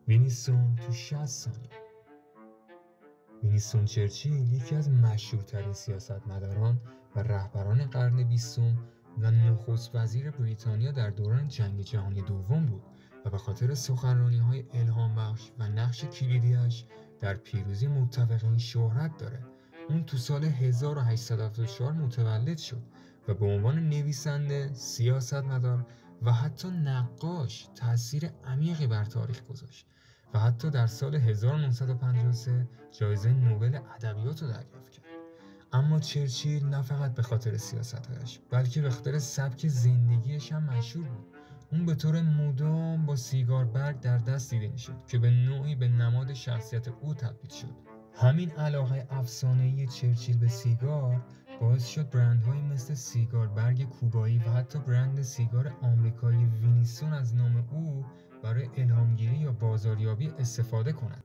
وینستون تو 60 ثانیه. وینستون چرچیل یکی از مشهورترین سیاستمداران و رهبران قرن 20 و نخست وزیر بریتانیا در دوران جنگ جهانی دوم بود و به خاطر سخنرانی‌های الهام‌بخش و نقش کلیدی‌اش در پیروزی متفقین شهرت داره. اون تو سال 1874 متولد شد و به عنوان نویسنده، سیاستمدار و حتی نقاش تأثیر عمیقی بر تاریخ گذاشت و حتی در سال 1953 جایزه نوبل ادبیات رو دریافت کرد. اما چرچیل نه فقط به خاطر سیاستش بلکه به خاطر سبک زندگیش هم مشهور بود. اون به طور مدام با سیگار برگ در دست دیده میشد که به نوعی به نماد شخصیت او تبدیل شد. همین علاقه افسانه‌ای چرچیل به سیگار باعث شد برندهایی مثل سیگار برگ کوبایی و حتی برند سیگار آمریکایی وینستون از نام او برای الهامگیری یا بازاریابی استفاده کنند.